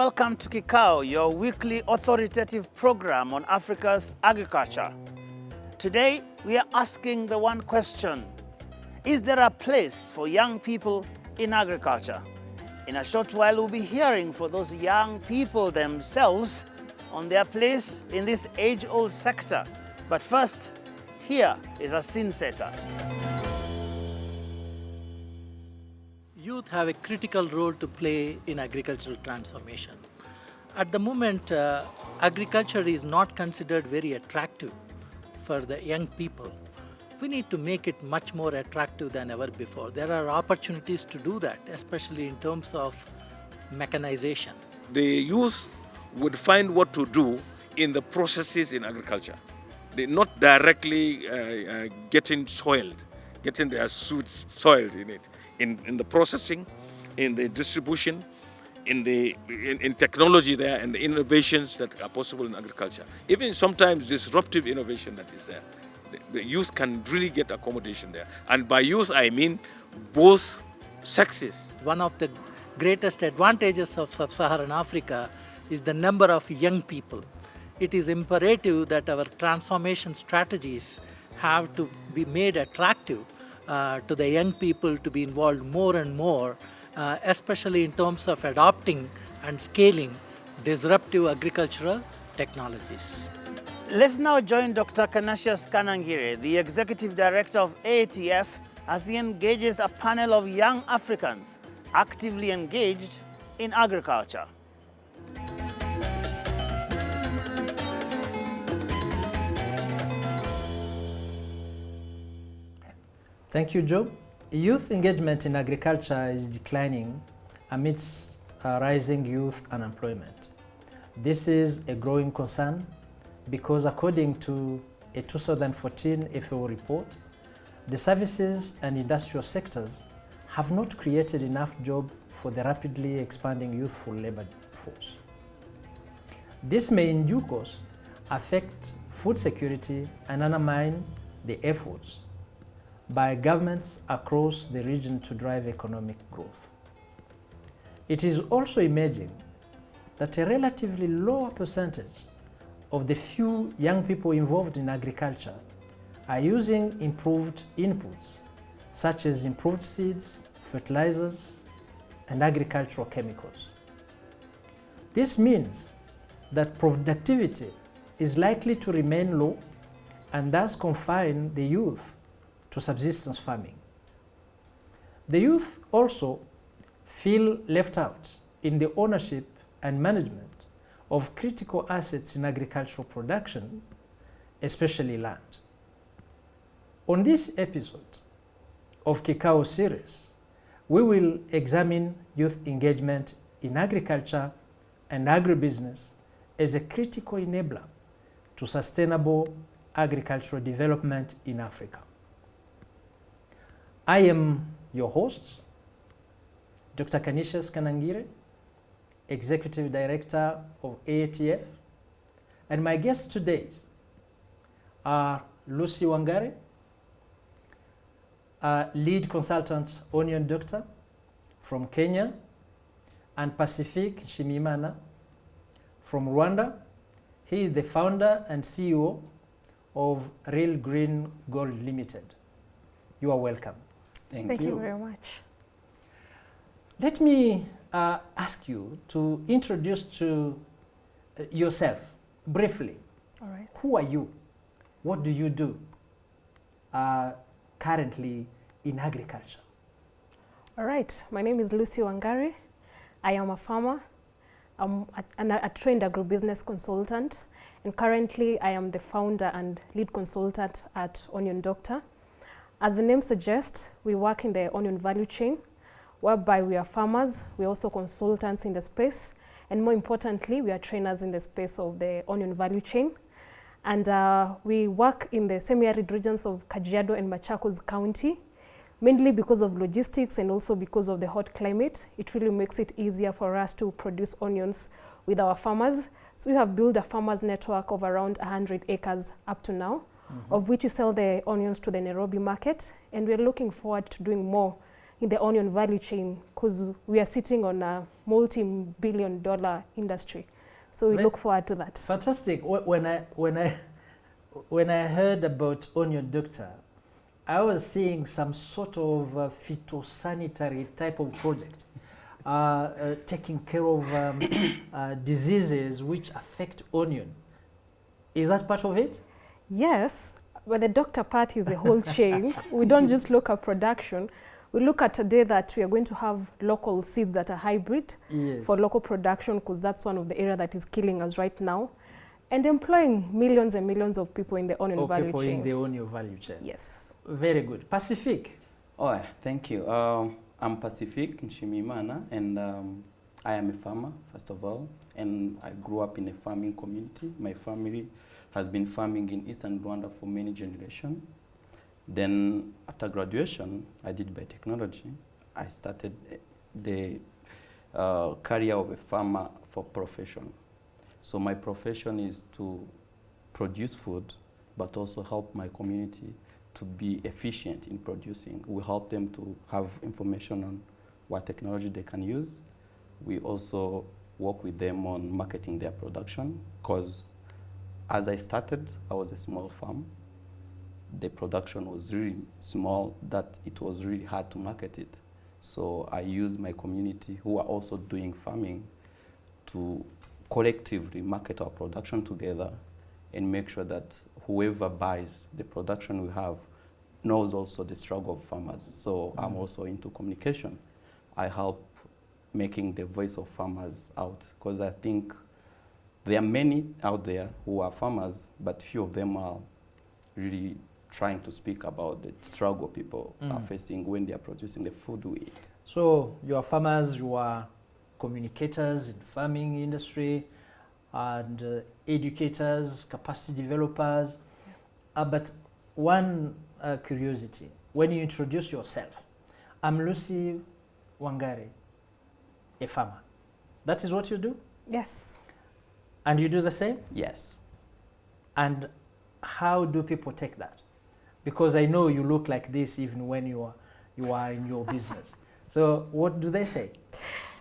welcome to Kikao, your weekly authoritative program on Africa's agriculture. Today, we are asking the one question: is there a place for young people in agriculture? In a short while, we'll be hearing from those young people themselves on their place in this age-old sector. But first, here is a scene setter. Youth have a critical role to play in agricultural transformation. At the moment, agriculture is not considered very attractive for the young people. We need to make it much more attractive than ever before. There are opportunities to do that, especially in terms of mechanization. The youth would find what to do in the processes in agriculture. They're not directly getting their suits soiled in it. In the processing, in the distribution, in technology there, and the innovations that are possible in agriculture. Even sometimes disruptive innovation that is there. The youth can really get accommodation there. And by youth, I mean both sexes. One of the greatest advantages of sub-Saharan Africa is the number of young people. It is imperative that our transformation strategies have to be made attractive to the young people to be involved more and more, especially in terms of adopting and scaling disruptive agricultural technologies. Let's now join Dr. Canisius Kanangire, the Executive Director of AATF, as he engages a panel of young Africans actively engaged in agriculture. Thank you, Joe. Youth engagement in agriculture is declining amidst rising youth unemployment. This is a growing concern because according to a 2014 FAO report, the services and industrial sectors have not created enough jobs for the rapidly expanding youthful labor force. This may in due course affect food security and undermine the efforts by governments across the region to drive economic growth. It is also emerging that a relatively lower percentage of the few young people involved in agriculture are using improved inputs, such as improved seeds, fertilizers, and agricultural chemicals. This means that productivity is likely to remain low and thus confine the youth to subsistence farming. The youth also feel left out in the ownership and management of critical assets in agricultural production, especially land. On this episode of Kikao series, we will examine youth engagement in agriculture and agribusiness as a critical enabler to sustainable agricultural development in Africa. I am your host, Dr. Canisius Kanangire, Executive Director of AATF, and my guests today are Lucy Wangare, a lead consultant onion doctor from Kenya, and Pacific Shimimana from Rwanda. He is the founder and CEO of Real Green Gold Limited. You are welcome. Thank you very much. Let me ask you to introduce to yourself briefly. All right. Who are you? What do you do currently in agriculture? All right. My name is Lucy Wangare. I am a farmer. I'm a trained agribusiness consultant, and currently I am the founder and lead consultant at Onion Doctor. As the name suggests, we work in the onion value chain, whereby we are farmers, we're also consultants in the space, and more importantly, we are trainers in the space of the onion value chain. And we work in the semi-arid regions of Kajiado and Machakos County, mainly because of logistics and also because of the hot climate. It really makes it easier for us to produce onions with our farmers. So we have built a farmers network of around 100 acres up to now, of which we sell the onions to the Nairobi market, and we're looking forward to doing more in the onion value chain, because we are sitting on a multi-billion-dollar industry. So we look forward to that. Fantastic. When I heard about Onion Doctor, I was seeing some sort of phytosanitary type of project, taking care of diseases which affect onion. Is that part of it? Yes, but the doctor part is the whole chain. We don't just look at production. We look at today that we are going to have local seeds that are hybrid for local production, because that's one of the areas that is killing us right now, and employing millions and millions of people in the onion value people chain. in the onion value chain. Yes. Very good. Pacific. Oh, thank you. I'm Pacific Nshimimana, and I am a farmer, first of all, and I grew up in a farming community. My family has been farming in Eastern Rwanda for many generations. Then after graduation, I did biotechnology. I started the career of a farmer for profession. So my profession is to produce food, but also help my community to be efficient in producing. We help them to have information on what technology they can use. We also work with them on marketing their production, because as I started, I was a small farm. The production was really small that it was really hard to market it. So I used my community, who are also doing farming, to collectively market our production together and make sure that whoever buys the production we have knows also the struggle of farmers. So I'm also into communication. I help making the voice of farmers out, because I think there are many out there who are farmers, but few of them are really trying to speak about the struggle people are facing when they are producing the food we eat. So you are farmers, you are communicators in farming industry, and educators, capacity developers. But one curiosity, when you introduce yourself, I'm Lucy Wangari, a farmer. That is what you do? Yes. And you do the same? Yes. And how do people take that? Because I know you look like this even when you are in your business. So what do they say?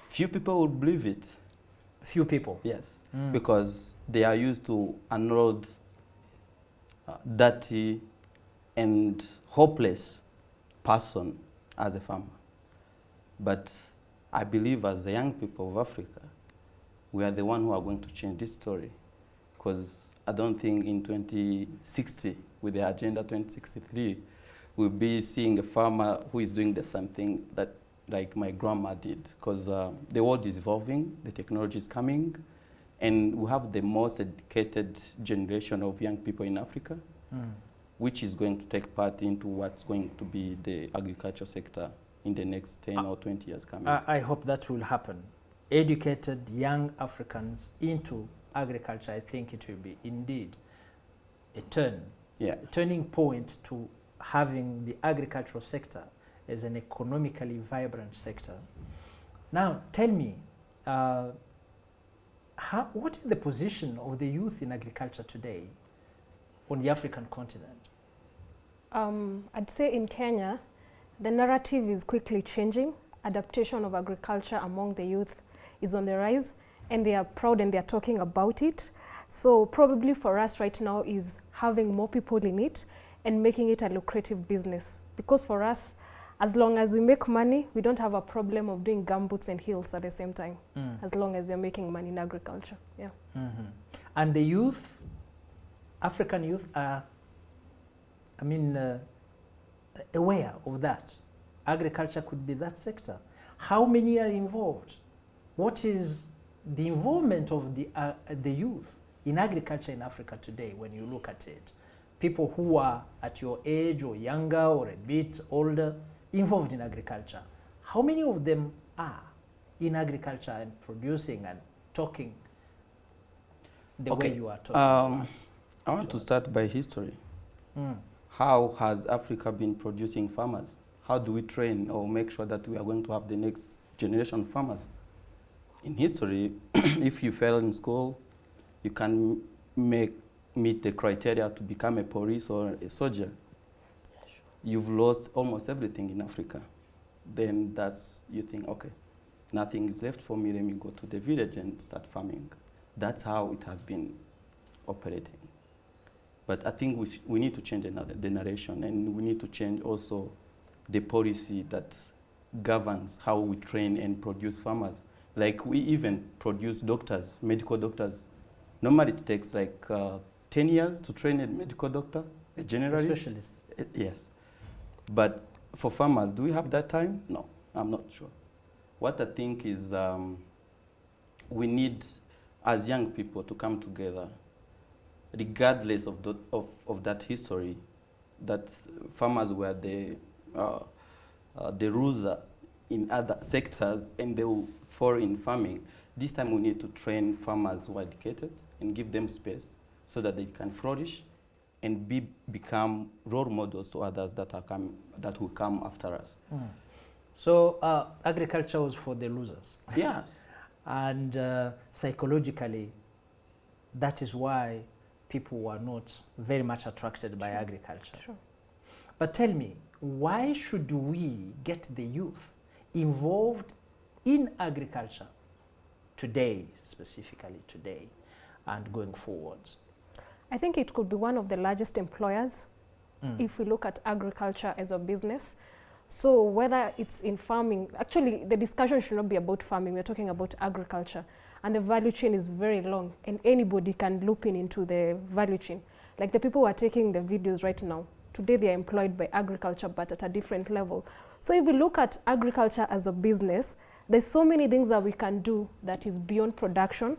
Few people would believe it. Few people? Yes, because they are used to unload dirty and hopeless person as a farmer. But I believe as the young people of Africa, we are the one who are going to change this story, because I don't think in 2060, with the Agenda 2063, we'll be seeing a farmer who is doing the same thing that like my grandma did, because the world is evolving, the technology is coming, and we have the most educated generation of young people in Africa, which is going to take part into what's going to be the agriculture sector in the next 10 or 20 years coming. I hope that will happen. Educated young Africans into agriculture, I think it will be indeed a turning point to having the agricultural sector as an economically vibrant sector. Now, tell me, what is the position of the youth in agriculture today on the African continent? I'd say in Kenya, the narrative is quickly changing. Adaptation of agriculture among the youth is on the rise, and they are proud and they are talking about it. So probably for us right now is having more people in it and making it a lucrative business. Because for us, as long as we make money, we don't have a problem of doing gumboots and heels at the same time, as long as we're making money in agriculture. Yeah. And the youth, African youth are, aware of that. Agriculture could be that sector. How many are involved? What is the involvement of the youth in agriculture in Africa today when you look at it? People who are at your age or younger or a bit older involved in agriculture. How many of them are in agriculture and producing and talking the way you are talking? I want to start by history. How has Africa been producing farmers? How do we train or make sure that we are going to have the next generation of farmers? In history, if you fail in school, you can meet the criteria to become a police or a soldier. You've lost almost everything in Africa. then you think, okay, nothing is left for me, let me go to the village and start farming. That's how it has been operating. But I think we need to change the narration, and we need to change also the policy that governs how we train and produce farmers. Like we even produce doctors, medical doctors. Normally it takes like 10 years to train a medical doctor, a generalist. A specialist. Yes. But for farmers, do we have that time? No, I'm not sure. What I think is we need, as young people, to come together, regardless of that history, that farmers were the ruler in other sectors and they will fall in farming. This time we need to train farmers who are educated and give them space so that they can flourish and become role models to others that will come after us. Mm. So agriculture was for the losers. Yes. And psychologically, that is why people were not very much attracted by agriculture. Sure. But tell me, why should we get the youth involved in agriculture today, specifically today, and going forward? I think it could be one of the largest employers if we look at agriculture as a business. So whether it's in farming, actually the discussion should not be about farming, we're talking about agriculture. And the value chain is very long and anybody can loop into the value chain. Like the people who are taking the videos right now, today they are employed by agriculture but at a different level. So if we look at agriculture as a business, there's so many things that we can do that is beyond production.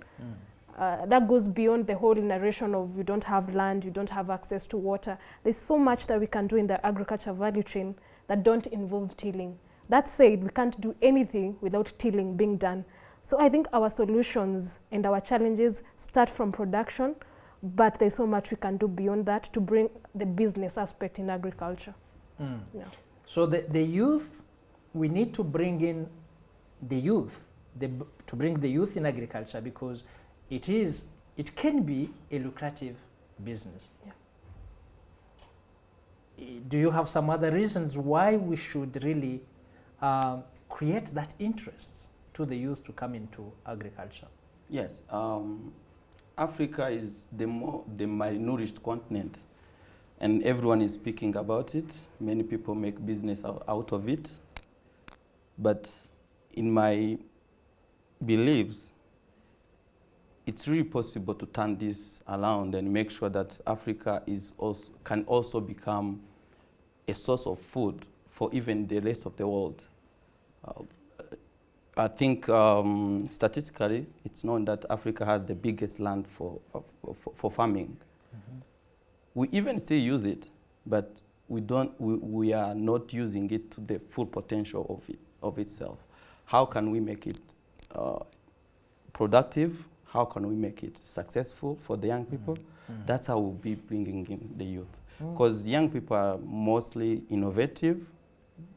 That goes beyond the whole narration of you don't have land, you don't have access to water. There's so much that we can do in the agriculture value chain that don't involve tilling. That said, we can't do anything without tilling being done. So I think our solutions and our challenges start from production, but there's so much we can do beyond that to bring the business aspect in agriculture. Yeah. So the youth, we need to bring in the youth, to bring the youth in agriculture, because it can be a lucrative business. Yeah. Do you have some other reasons why we should really create that interest to the youth to come into agriculture? Yes. Africa is the malnourished continent, and everyone is speaking about it. Many people make business out of it. But in my beliefs, it's really possible to turn this around and make sure that Africa can also become a source of food for even the rest of the world. I think statistically, it's known that Africa has the biggest land for farming. We even still use it, but we are not using it to the full potential of itself. How can we make it productive? How can we make it successful for the young people? That's how we'll be bringing in the youth. Because young people are mostly innovative.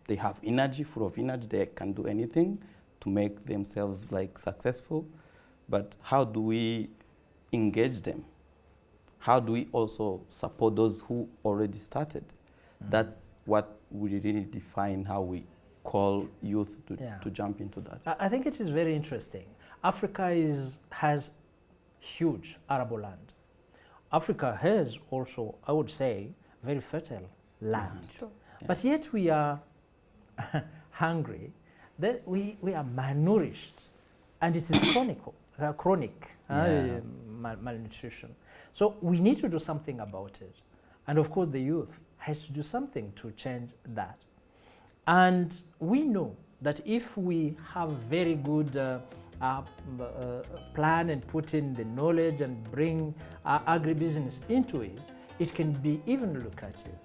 They have energy, full of energy. They can do anything to make themselves successful. But how do we engage them? How do we also support those who already started? That's what we really define how we call youth to jump into that. I think it is very interesting. Africa has huge arable land. Africa has also, I would say, very fertile land. True. Yeah. But yet we are hungry, we are malnourished, and it is chronic malnutrition. So we need to do something about it. And of course the youth has to do something to change that. And we know that if we have very good plan and put in the knowledge and bring agribusiness into it, it can be even lucrative.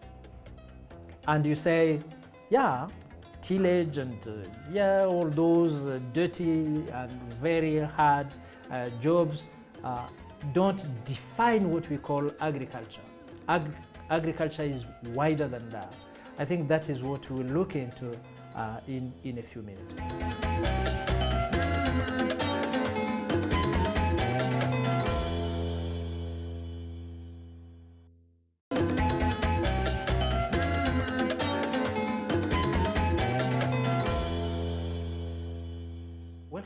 And you say, yeah, tillage and all those dirty and very hard jobs don't define what we call agriculture. Agriculture is wider than that. I think that is what we'll look into in a few minutes.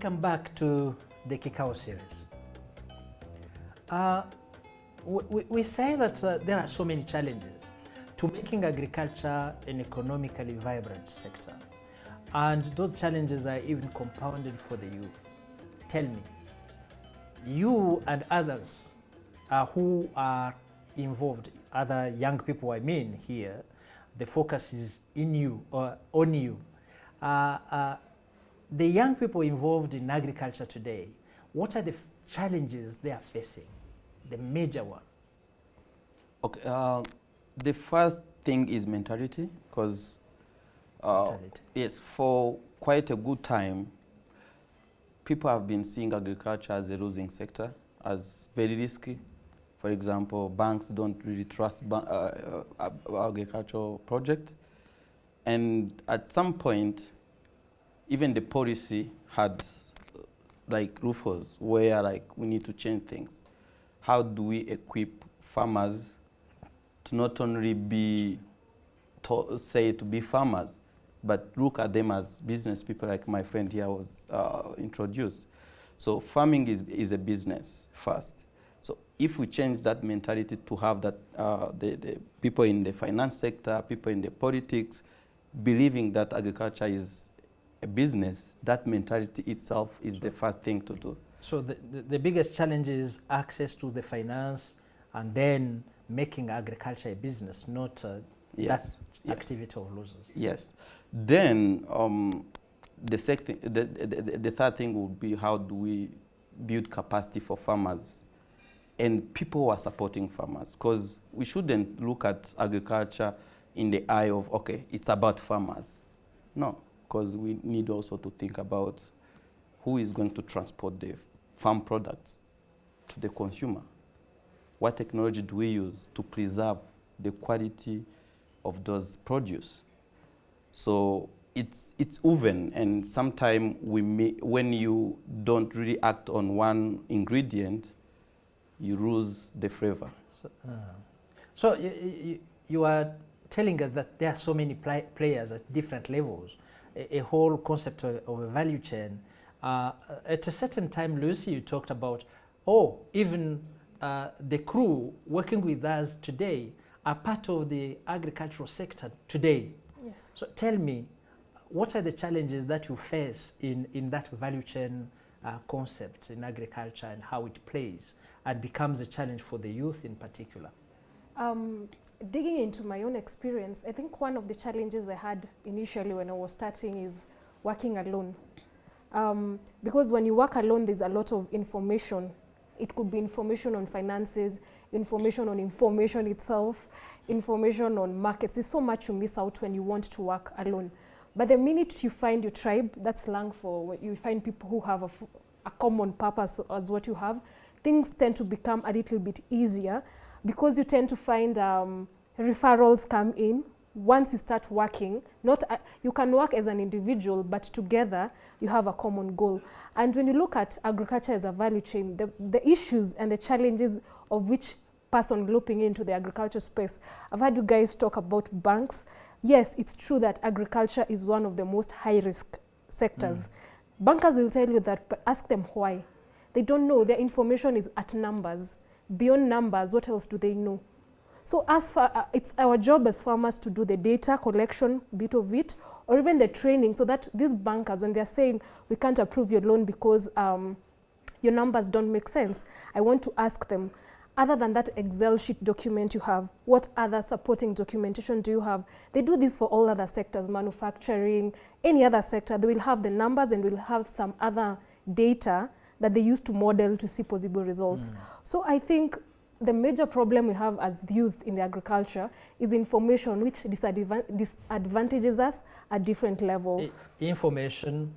welcome back to the Kikao series. We say that there are so many challenges to making agriculture an economically vibrant sector. And those challenges are even compounded for the youth. Tell me, you and others who are involved, other young people I mean here, the focus is in you or on you. The young people involved in agriculture today, what are the challenges they are facing? The major one. Okay, the first thing is mentality, because yes, for quite a good time, people have been seeing agriculture as a losing sector, as very risky. For example, banks don't really trust agricultural projects. And at some point, even the policy had like loopholes where like we need to change things. How do we equip farmers to not only be to be farmers, but look at them as business people, like my friend here was introduced. So farming is a business first. So if we change that mentality to have that the people in the finance sector, people in the politics, believing that agriculture is a business, that mentality itself is the first thing to do. So the biggest challenge is access to the finance and then making agriculture a business, not that activity of losers. Yes. Then the third thing would be, how do we build capacity for farmers and people who are supporting farmers? Because we shouldn't look at agriculture in the eye of, okay, it's about farmers. No, because we need also to think about who is going to transport the farm products to the consumer. What technology do we use to preserve the quality of those produce? So it's woven, and sometimes when you don't really act on one ingredient, you lose the flavor. So you are telling us that there are so many players at different levels, a whole concept of a value chain. At a certain time, Lucy, you talked about, even the crew working with us today are part of the agricultural sector today. Yes. So tell me, what are the challenges that you face in that value chain concept in agriculture, and how it plays and becomes a challenge for the youth in particular? Digging into my own experience, I think one of the challenges I had initially when I was starting is working alone. Because when you work alone, there's a lot of information. It could be information on finances, information on information itself, information on markets. There's so much you miss out when you want to work alone. But the minute you find your tribe, that's slang for when you find people who have a common purpose as what you have, things tend to become a little bit easier, because you tend to find referrals come in. Once you start working, you can work as an individual, but together you have a common goal. And when you look at agriculture as a value chain, the issues and the challenges of which person looping into the agriculture space, I've heard you guys talk about banks. Yes, it's true that agriculture is one of the most high-risk sectors. Bankers will tell you that, but ask them why. They don't know. Their information is at numbers. Beyond numbers, what else do they know? So it's our job as farmers to do the data collection bit of it, or even the training, so that these bankers, when they're saying we can't approve your loan because your numbers don't make sense, I want to ask them, other than that Excel sheet document you have, what other supporting documentation do you have? They do this for all other sectors, manufacturing, any other sector. They will have the numbers and will have some other data that they use to model to see possible results. So I think the major problem we have as youth in the agriculture is information, which disadvantages us at different levels. Information,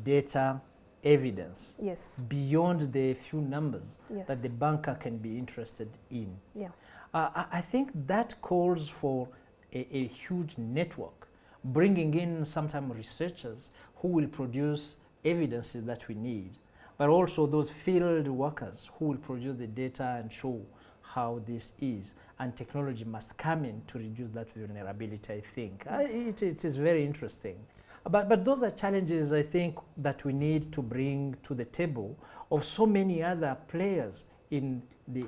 data, evidence. Yes. Beyond the few numbers Yes. that the banker can be interested in. Yeah. I think that calls for a huge network, bringing in sometimes researchers who will produce evidences that we need, but also those field workers who will produce the data and show how this is. And technology must come in to reduce that vulnerability, I think. Yes. It is very interesting. But those are challenges, I think, that we need to bring to the table of so many other players in the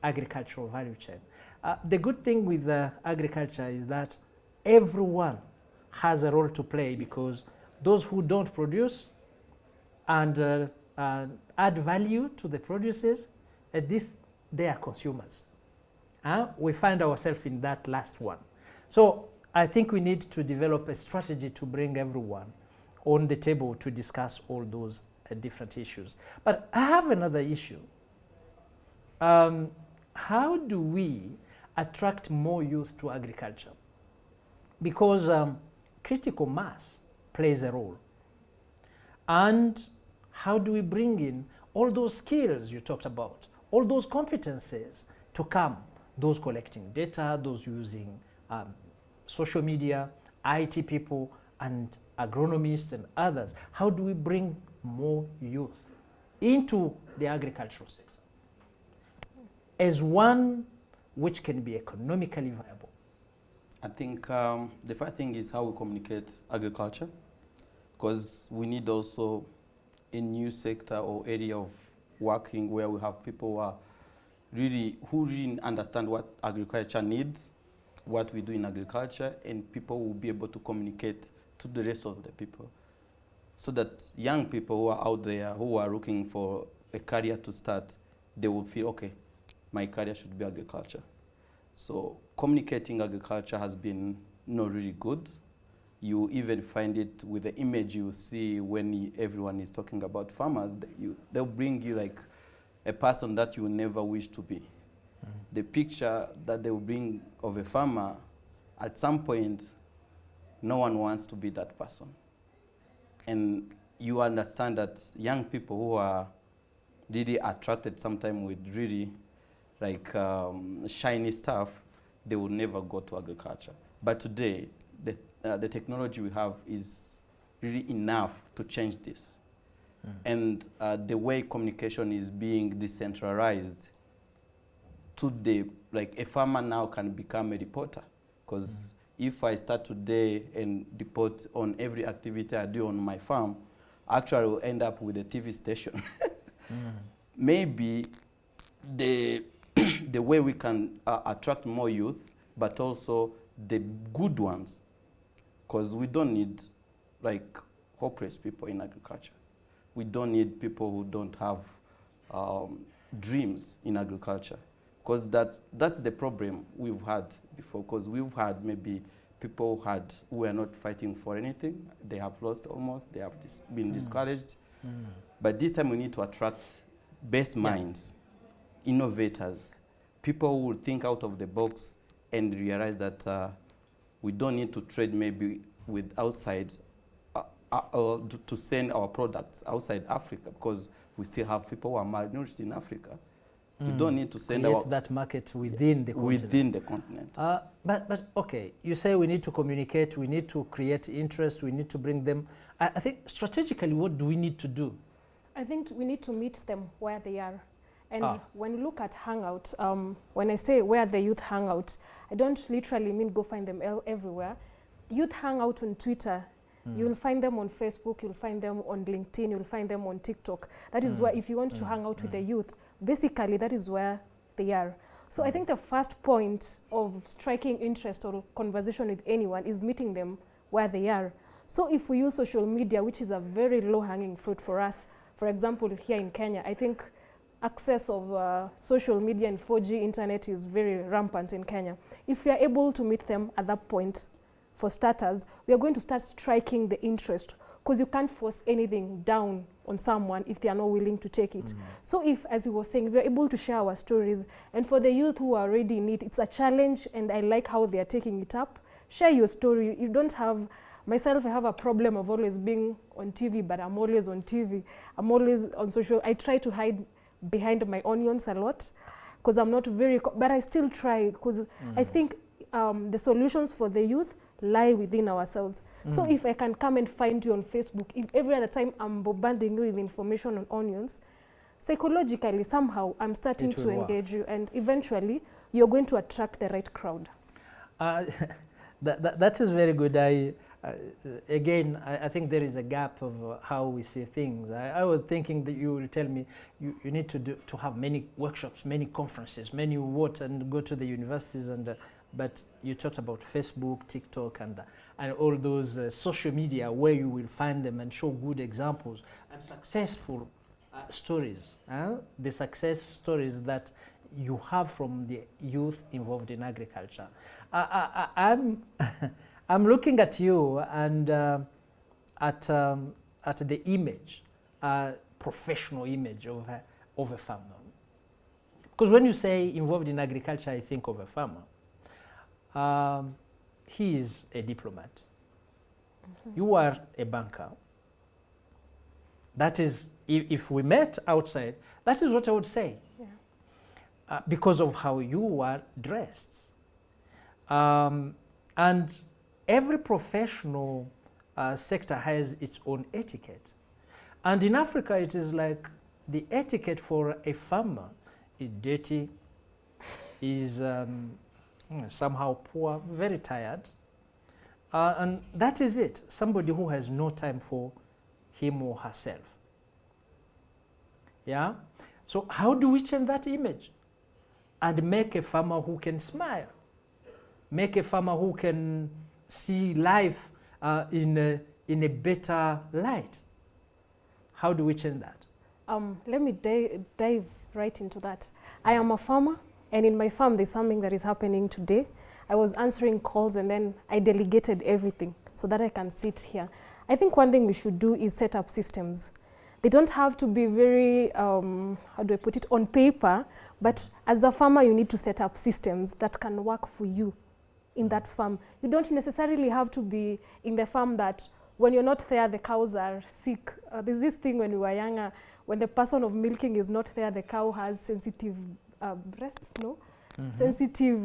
agricultural value chain. The good thing with agriculture is that everyone has a role to play, because those who don't produce and add value to the produces, at least they are consumers. We find ourselves in that last one. So I think we need to develop a strategy to bring everyone on the table to discuss all those different issues. But I have another issue. How do we attract more youth to agriculture? Because critical mass plays a role. And how do we bring in all those skills you talked about, all those competencies to come, those collecting data, those using social media, IT people, and agronomists and others? How do we bring more youth into the agricultural sector as one which can be economically viable? I think the first thing is how we communicate agriculture, because we need also a new sector or area of working where we have people who really understand what agriculture needs, what we do in agriculture, and people will be able to communicate to the rest of the people, so that young people who are out there who are looking for a career to start, they will feel, okay, my career should be agriculture. So communicating agriculture has been not really good. You even find it with the image you see when everyone is talking about farmers. They'll bring you like a person that you never wish to be. The picture that they will bring of a farmer, at some point, no one wants to be that person. And you understand that young people who are really attracted sometimes with really like shiny stuff, they will never go to agriculture. But today, the technology we have is really enough to change this. And the way communication is being decentralized, like a farmer now can become a reporter, because if I start today and report on every activity I do on my farm, actually I will end up with a TV station. Maybe the way we can attract more youth, but also the good ones, because we don't need like hopeless people in agriculture. We don't need people who don't have dreams in agriculture, because that's the problem we've had before, because we've had maybe people who are not fighting for anything. They have lost almost, they have been discouraged. But this time we need to attract best minds, innovators, people who will think out of the box and realize that we don't need to trade maybe with outside to send our products outside Africa, because we still have people who are malnourished in Africa. We don't need to send that market within the continent. Within the continent. But okay, you say we need to communicate, we need to create interest, we need to bring them. I think strategically, what do we need to do? I think we need to meet them where they are. And when you look at Hangout, when I say where the youth hang out, I don't literally mean go find them everywhere. Youth hang out on Twitter. You'll find them on Facebook, you'll find them on LinkedIn, you'll find them on TikTok. That is where, if you want to hang out with the youth, basically that is where they are. So I think the first point of striking interest or conversation with anyone is meeting them where they are. So if we use social media, which is a very low-hanging fruit for us, for example, here in Kenya, I think access of social media and 4G internet is very rampant in Kenya. If we are able to meet them at that point, for starters, we are going to start striking the interest, because you can't force anything down on someone if they are not willing to take it. So if, as he was saying, we are able to share our stories, and for the youth who are already in it, it's a challenge, and I like how they are taking it up. Share your story. You don't have, myself, I have a problem of always being on TV, but I'm always on TV. I'm always on social. I try to hide behind my onions a lot, because I'm not very, but I still try, because I think the solutions for the youth lie within ourselves. So if I can come and find you on Facebook, if every other time I'm bombarding you with information on onions, psychologically somehow I'm starting to engage you, and eventually you're going to attract the right crowd. That is very good. again, I think there is a gap of how we see things. I was thinking that you will tell me you need to have many workshops, many conferences, many what, and go to the universities, and but you talked about Facebook, TikTok, and all those social media where you will find them and show good examples and successful stories. The success stories that you have from the youth involved in agriculture. I'm I'm looking at you and at the image, professional image of a farmer. Because when you say involved in agriculture, I think of a farmer. He is a diplomat. Mm-hmm. You are a banker. That is, if we met outside, that is what I would say. Yeah. Because of how you are dressed. And every professional sector has its own etiquette. And in Africa, it is like the etiquette for a farmer is dirty, is somehow poor, very tired. And that is it, somebody who has no time for him or herself. Yeah? So how do we change that image and make a farmer who can smile? Make a farmer who can see life in a better light? How do we change that? Let me dive right into that. I am a farmer, and in my farm there's something that is happening today. I was answering calls and then I delegated everything so that I can sit here. I think one thing we should do is set up systems. They don't have to be very, how do I put it, on paper, but as a farmer you need to set up systems that can work for you in that farm. You don't necessarily have to be in the farm that when you're not there, the cows are sick. There's this thing when we were younger, when the person of milking is not there, the cow has sensitive breasts, no? Mm-hmm. Sensitive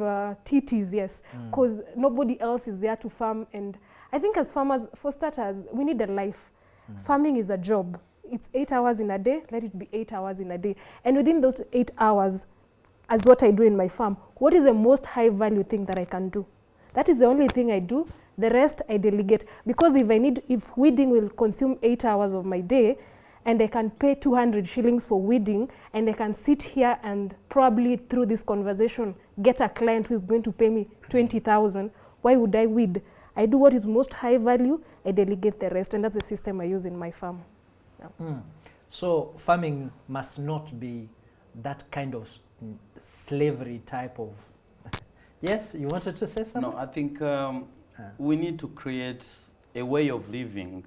titties, yes, because nobody else is there to farm. And I think as farmers, for starters, we need a life. Farming is a job. It's 8 hours in a day, let it be 8 hours in a day. And within those 8 hours, as what I do in my farm, what is the most high value thing that I can do? That is the only thing I do. The rest I delegate. Because if weeding will consume 8 hours of my day, and I can pay 200 shillings for weeding, and I can sit here and probably through this conversation get a client who is going to pay me 20,000, why would I weed? I do what is most high value, I delegate the rest, and that's the system I use in my farm. Yeah. So farming must not be that kind of slavery type of... Yes, you wanted to say something? No, I think we need to create a way of living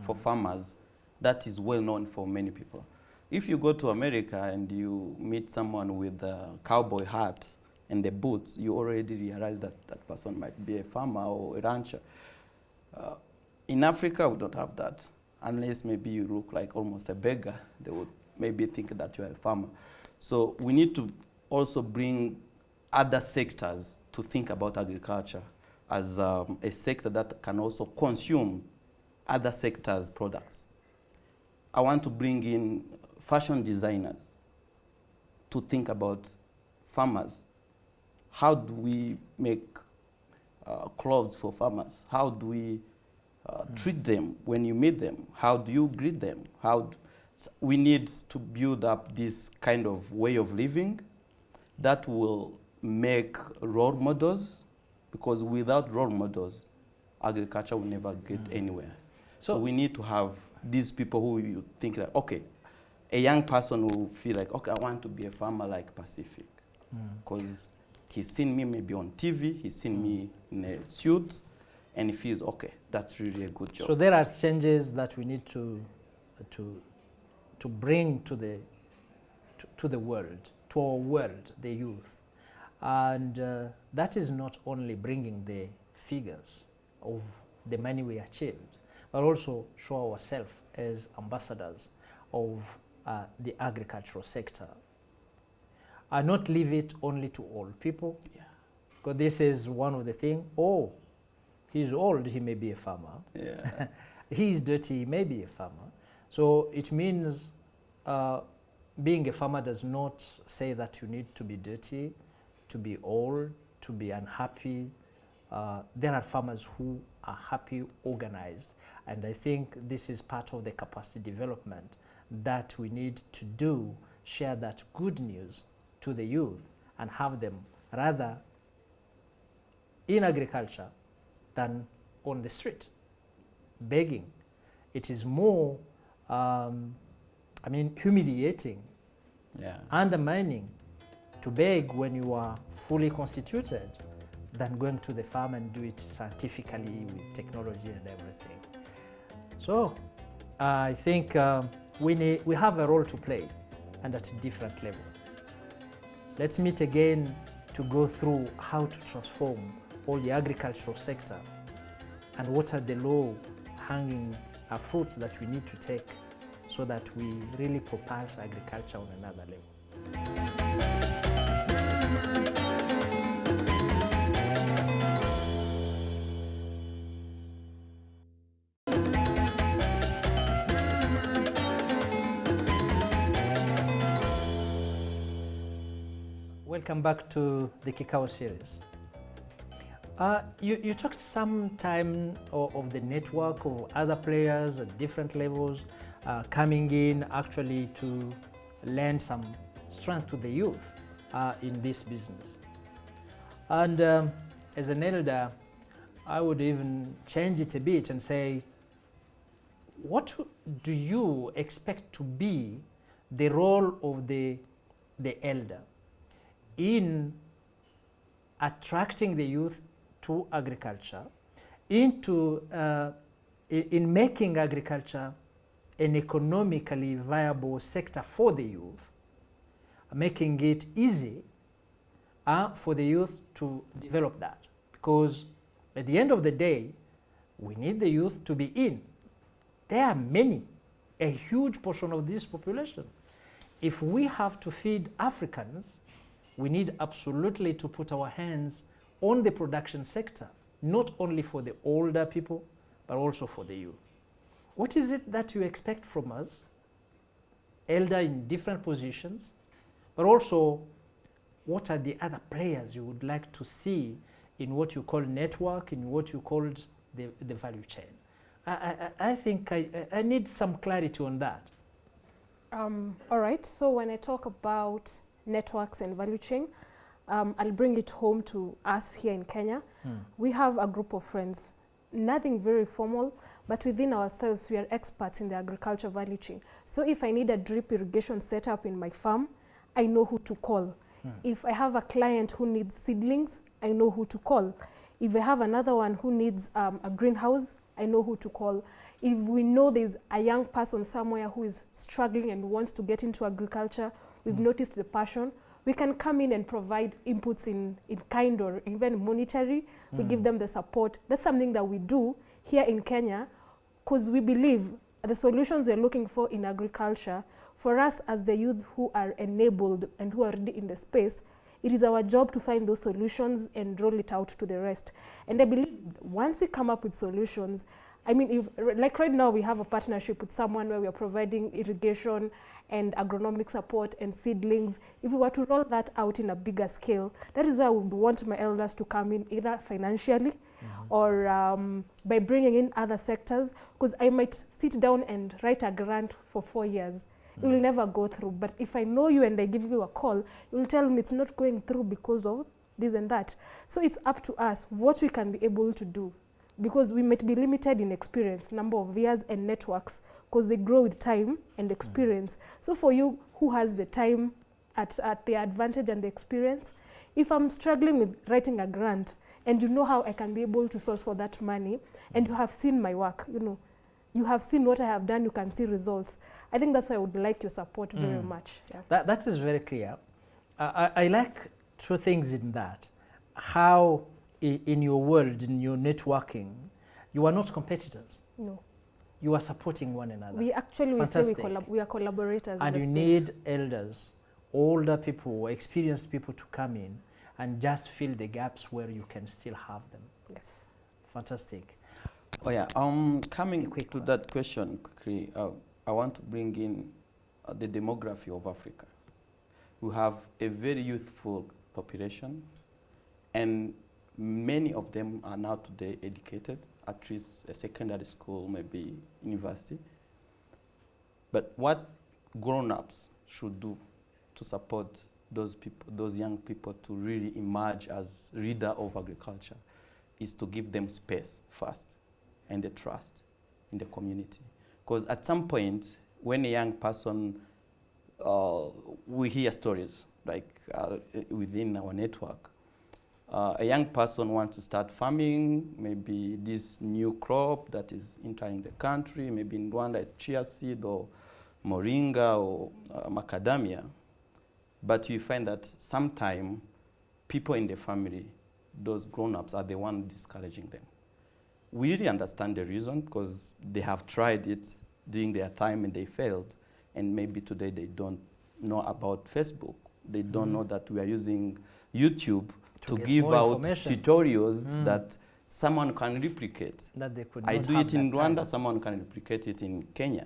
for farmers that is well known for many people. If you go to America and you meet someone with a cowboy hat and the boots, you already realize that that person might be a farmer or a rancher. In Africa, we don't have that. Unless maybe you look like almost a beggar, they would maybe think that you are a farmer. So we need to also bring other sectors to think about agriculture as a sector that can also consume other sectors' products. I want to bring in fashion designers to think about farmers. How do we make clothes for farmers? How do we treat them when you meet them? How do you greet them? We need to build up this kind of way of living that will make role models, because without role models, agriculture will never get anywhere. So we need to have these people who you think like, okay, a young person will feel like, okay, I want to be a farmer like Pacific. Because he's seen me maybe on TV, he's seen me in a suit, and he feels, okay, that's really a good job. So there are changes that we need to bring to the world, to our world, the youth. And that is not only bringing the figures of the money we achieved, but also show ourselves as ambassadors of the agricultural sector. And not leave it only to old people. Yeah. Because this is one of the things, oh, he's old, he may be a farmer. Yeah. He's dirty, he may be a farmer. So it means being a farmer does not say that you need to be dirty, to be old, to be unhappy. There are farmers who are happy, organized. And I think this is part of the capacity development that we need to do, share that good news to the youth and have them rather in agriculture than on the street, begging. It is more, humiliating, undermining to beg when you are fully constituted than going to the farm and do it scientifically with technology and everything. So I think we have a role to play, and at a different level. Let's meet again to go through how to transform all the agricultural sector and what are the low-hanging fruits that we need to take so that we really propel agriculture on another level. Welcome back to the Kikao series. You talked some time of the network of other players at different levels coming in actually to lend some strength to the youth in this business. And as an elder, I would even change it a bit and say, what do you expect to be the role of the elder in attracting the youth to agriculture, in making agriculture an economically viable sector for the youth, making it easy for the youth to develop that? Because at the end of the day, we need the youth to be in. There are many, a huge portion of this population. If we have to feed Africans, we need absolutely to put our hands on the production sector, not only for the older people, but also for the youth. What is it that you expect from us, elder in different positions, but also what are the other players you would like to see in what you call network, in what you called the value chain? I think I need some clarity on that. All right, so when I talk about networks and value chain, I'll bring it home to us here in Kenya. We have a group of friends, nothing very formal, but within ourselves we are experts in the agriculture value chain. So if I need a drip irrigation setup in my farm, I know who to call. If I have a client who needs seedlings, I know who to call. If I have another one who needs a greenhouse, I know who to call. If we know there's a young person somewhere who is struggling and wants to get into agriculture, we've noticed the passion, we can come in and provide inputs in kind or even monetary. We give them the support. That's something that we do here in Kenya because we believe the solutions we're looking for in agriculture, for us as the youth who are enabled and who are already in the space, it is our job to find those solutions and roll it out to the rest. And I believe once we come up with solutions, I mean, if, like right now we have a partnership with someone where we are providing irrigation and agronomic support and seedlings. If we were to roll that out in a bigger scale, that is why I would want my elders to come in either financially or by bringing in other sectors, because I might sit down and write a grant for 4 years. It will never go through. But if I know you and I give you a call, you will tell me it's not going through because of this and that. So it's up to us what we can be able to do, because we might be limited in experience, number of years and networks, because they grow with time and experience. So for you who has the time at the advantage and the experience, if I'm struggling with writing a grant and you know how I can be able to source for that money and you have seen my work, you know, you have seen what I have done, you can see results. I think that's why I would like your support very much. Yeah. That is very clear. I like two things in that. How in your world, in your networking, you are not competitors. No. You are supporting one another. We actually, we say we are collaborators. And in you the need space. elders, older people, experienced people to come in and just fill the gaps where you can still have them. Yes. Fantastic. Oh yeah, coming to that question quickly, I want to bring in the demography of Africa. We have a very youthful population, and many of them are now today educated, at least a secondary school, maybe university. But what grown-ups should do to support those people, those young people, to really emerge as leader of agriculture is to give them space first and the trust in the community. Because at some point, when a young person, we hear stories like within our network, a young person wants to start farming, maybe this new crop that is entering the country, maybe in Rwanda it's chia seed or moringa or macadamia. But you find that sometimes people in the family, those grown-ups, are the ones discouraging them. We really understand the reason, because they have tried it during their time and they failed. And maybe today they don't know about Facebook. They don't know that we are using YouTube to give out tutorials that someone can replicate. That they could I not do have it in that Rwanda, time. someone can replicate it in Kenya.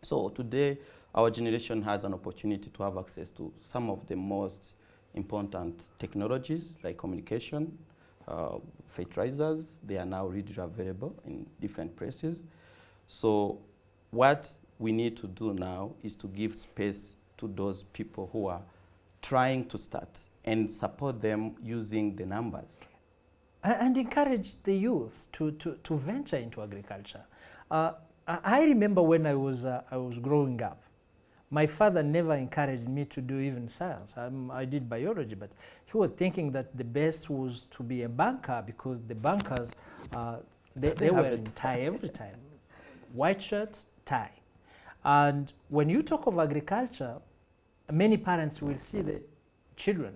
So today, our generation has an opportunity to have access to some of the most important technologies like communication, fertilizers. They are now readily available in different places. So what we need to do now is to give space to those people who are trying to start and support them using the numbers. And encourage the youth to venture into agriculture. I remember when I was growing up, my father never encouraged me to do even science. I did biology, but he was thinking that the best was to be a banker, because the bankers, they were in tie every time. White shirt, tie. And when you talk of agriculture, many parents will see the children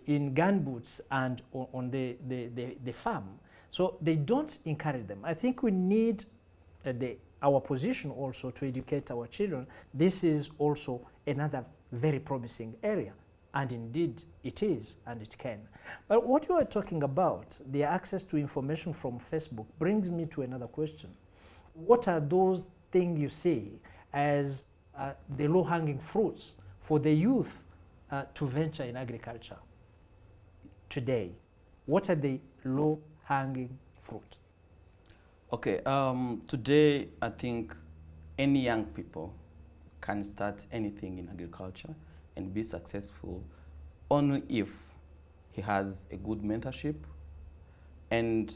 in gumboots and on the farm. So they don't encourage them. I think we need our position also to educate our children. This is also another very promising area. And indeed it is, and it can. But what you are talking about, the access to information from Facebook, brings me to another question. What are those things you see as the low-hanging fruits for the youth to venture in agriculture today? What are the low-hanging fruit? Okay, today I think any young people can start anything in agriculture and be successful only if he has a good mentorship and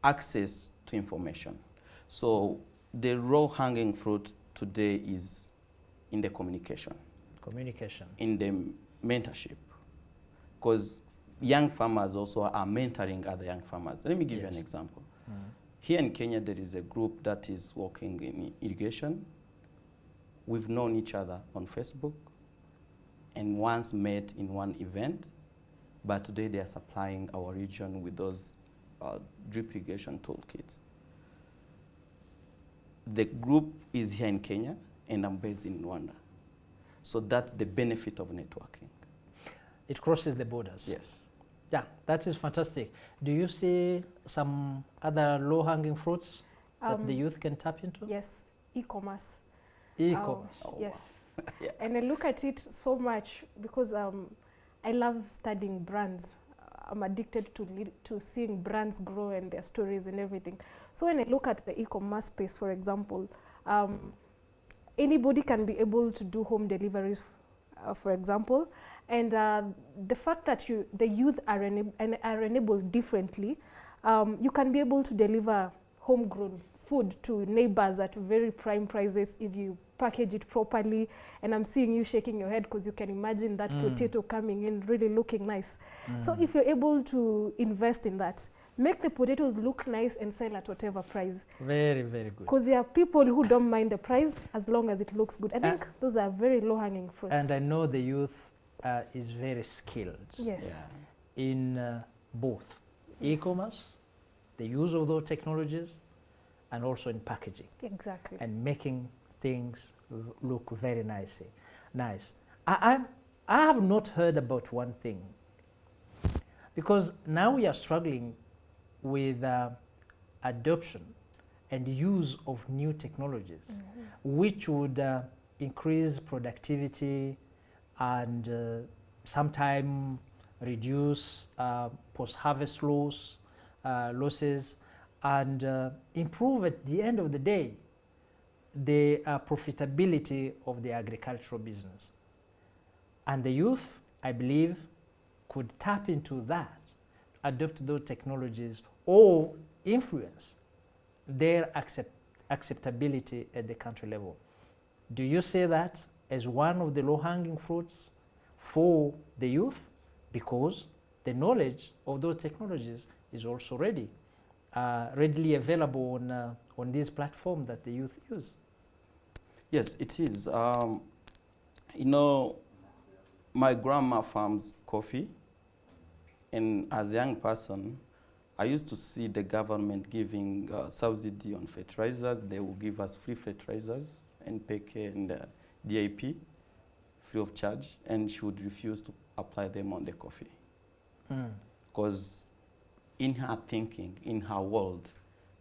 access to information. So the low-hanging fruit today is in the communication. Communication. In the mentorship. Because young farmers also are mentoring other young farmers. Let me give you an example. Here in Kenya, there is a group that is working in irrigation. We've known each other on Facebook and once met in one event, but today they are supplying our region with those drip irrigation toolkits. The group is here in Kenya, and I'm based in Rwanda. So that's the benefit of networking. It crosses the borders. Yes. Yeah, that is fantastic. Do you see some other low-hanging fruits that the youth can tap into? Yes, e-commerce. E-commerce. Yes. Yeah. And I look at it so much because I love studying brands. I'm addicted to seeing brands grow and their stories and everything. So when I look at the e-commerce space, for example, anybody can be able to do home deliveries, for example, and the fact that the youth are enabled differently, you can be able to deliver homegrown food to neighbors at very prime prices if you package it properly. And I'm seeing you shaking your head because you can imagine that potato coming in really looking nice. So if you're able to invest in that, make the potatoes look nice and sell at whatever price. Very, very good. Because there are people who don't mind the price as long as it looks good. I think those are very low-hanging fruits. And I know the youth is very skilled. Yes. In both e-commerce, the use of those technologies, and also in packaging. Exactly. And making things look very nice. I have not heard about one thing, because now we are struggling with adoption and use of new technologies, which would increase productivity and sometimes reduce post-harvest losses. and improve at the end of the day the profitability of the agricultural business. And the youth, I believe, could tap into that, adopt those technologies, or influence their acceptability at the country level. Do you see that as one of the low-hanging fruits for the youth? Because the knowledge of those technologies is also readily available on this platform that the youth use. Yes, it is. You know, my grandma farms coffee, and as a young person, I used to see the government giving subsidy on fertilizers. They will give us free fertilizers, NPK and DAP, free of charge, and she would refuse to apply them on the coffee. Because in her thinking, in her world,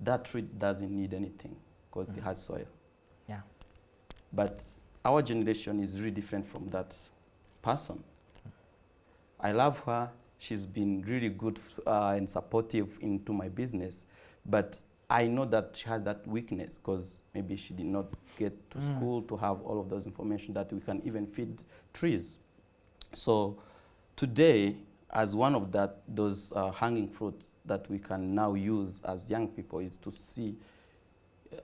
that tree doesn't need anything because it has soil. Yeah. But our generation is really different from that person. I love her. She's been really good and supportive into my business. But I know that she has that weakness because maybe she did not get to school to have all of those information that we can even feed trees. So today, as one of those hanging fruits that we can now use as young people is to see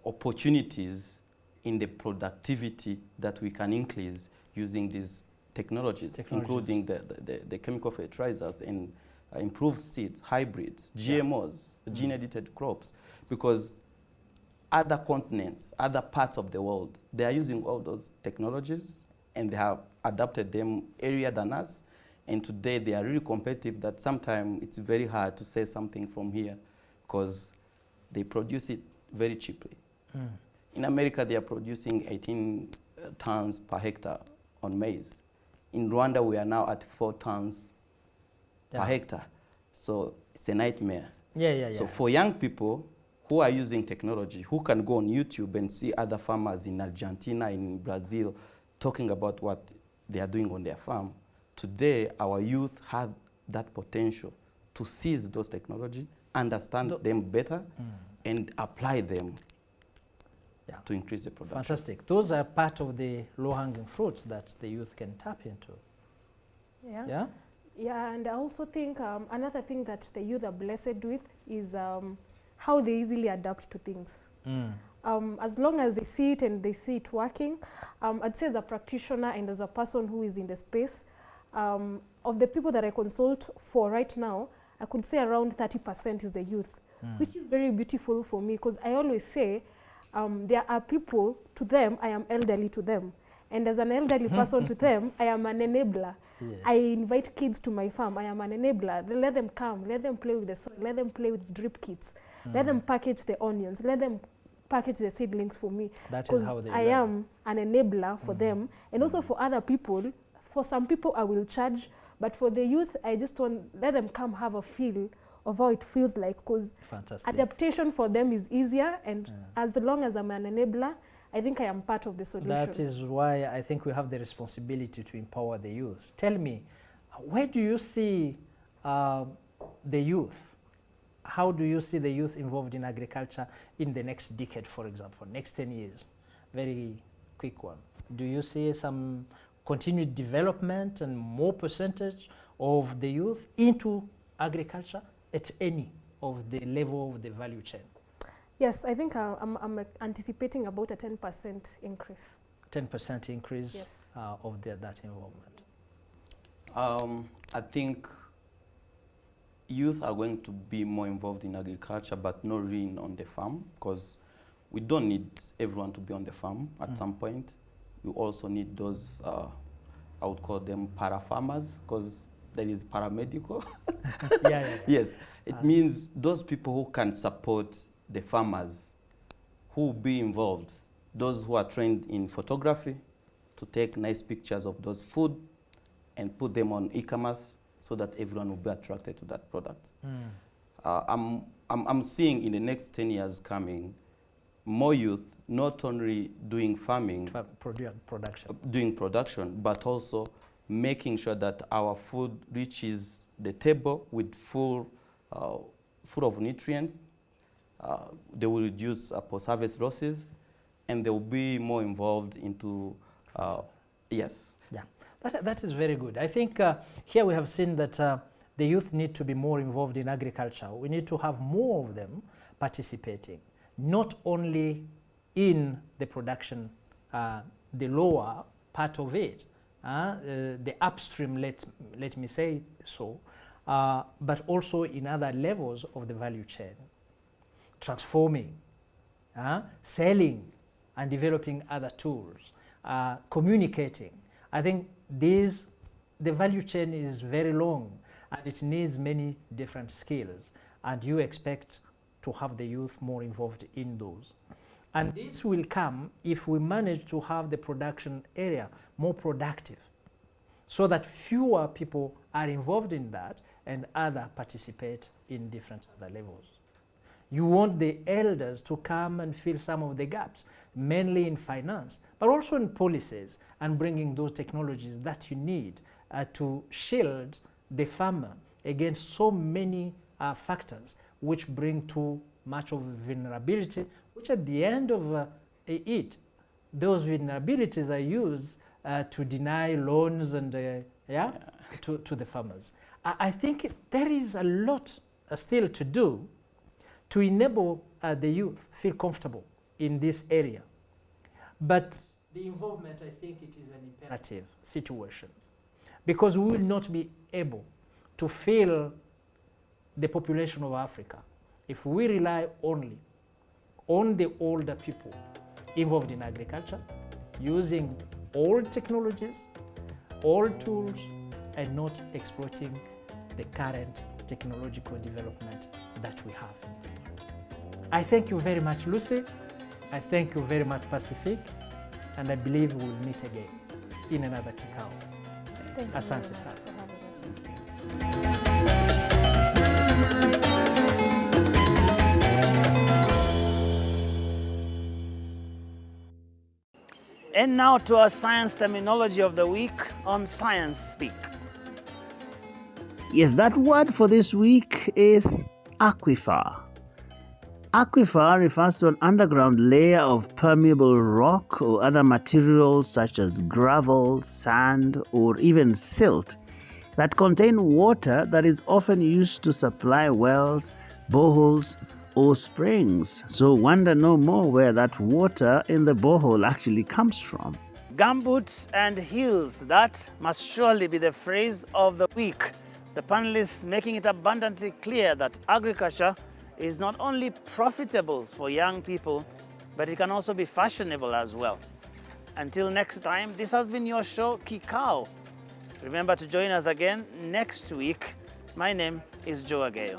opportunities in the productivity that we can increase using these technologies. Including the chemical fertilizers and improved seeds, hybrids, GMOs, gene-edited crops, because other continents, other parts of the world, they are using all those technologies and they have adapted them earlier than us. And today they are really competitive that sometimes it's very hard to say something from here because they produce it very cheaply. In America, they are producing 18 tons per hectare on maize. In Rwanda, we are now at 4 tons per hectare. So it's a nightmare. So for young people who are using technology, who can go on YouTube and see other farmers in Argentina, in Brazil, talking about what they are doing on their farm, today our youth have that potential to seize those technology, understand them better, and apply them to increase the production. Fantastic. Those are part of the low-hanging fruits that the youth can tap into. Yeah, and I also think another thing that the youth are blessed with is how they easily adapt to things. As long as they see it and they see it working, I'd say as a practitioner and as a person who is in the space, of the people that I consult for right now, I could say around 30% is the youth, which is very beautiful for me because I always say there are people, to them, I am elderly to them. And as an elderly person to them, I am an enabler. I invite kids to my farm. I am an enabler. Let them come. Let them play with the soil. Let them play with drip kits. Let them package the onions. Let them package the seedlings for me. Because I am an enabler for them. And also for other people. For some people, I will charge. But for the youth, I just want let them come have a feel of how it feels like, because adaptation for them is easier, and as long as I'm an enabler, I think I am part of the solution. That is why I think we have the responsibility to empower the youth. Tell me, where do you see the youth? How do you see the youth involved in agriculture in the next decade, for example, next 10 years? Very quick one. Do you see some continued development and more percentage of the youth into agriculture at any of the level of the value chain? Yes, I think I'm anticipating about a 10% increase. 10% increase, yes. Of that involvement. I think youth are going to be more involved in agriculture, but not really on the farm, because we don't need everyone to be on the farm at some point. We also need those, I would call them para-farmers, because there is paramedical. Yes, it means those people who can support the farmers, who will be involved, those who are trained in photography, to take nice pictures of those food and put them on e-commerce so that everyone will be attracted to that product. I'm seeing in the next 10 years coming, more youth not only doing farming, doing production, but also making sure that our food reaches the table with full of nutrients, they will reduce post-harvest losses, and they will be more involved into, yes. Yeah, that is very good. I think here we have seen that the youth need to be more involved in agriculture. We need to have more of them participating, not only in the production, the lower part of it, the upstream, let me say so, but also in other levels of the value chain, transforming, selling and developing other tools, communicating. I think the value chain is very long and it needs many different skills, and you expect to have the youth more involved in those. And this will come if we manage to have the production area more productive, so that fewer people are involved in that and others participate in different other levels. You want the elders to come and fill some of the gaps, mainly in finance, but also in policies, and bringing those technologies that you need to shield the farmer against so many factors which bring too much of vulnerability, which at the end of it, those vulnerabilities are used to deny loans and to the farmers. I think there is a lot still to do to enable the youth feel comfortable in this area. But the involvement, I think it is an imperative situation, because we will not be able to fill the population of Africa if we rely only on the older people involved in agriculture, using old technologies, old tools, and not exploiting the current technological development that we have. I thank you very much, Lucy. I thank you very much, Pacific. And I believe we'll meet again in another kikao. Thank you Asante very much sana. for having us. And now to our science terminology of the week on Science Speak. Yes, that word for this week is aquifer. Aquifer refers to an underground layer of permeable rock or other materials such as gravel, sand, or even silt that contain water that is often used to supply wells, boreholes, or springs. So wonder no more where that water in the borehole actually comes from. Gumboots and heels, that must surely be the phrase of the week. The panelists making it abundantly clear that agriculture is not only profitable for young people, but it can also be fashionable as well. Until next time, this has been your show, Kikao. Remember to join us again next week. My name is Joe Ageyo.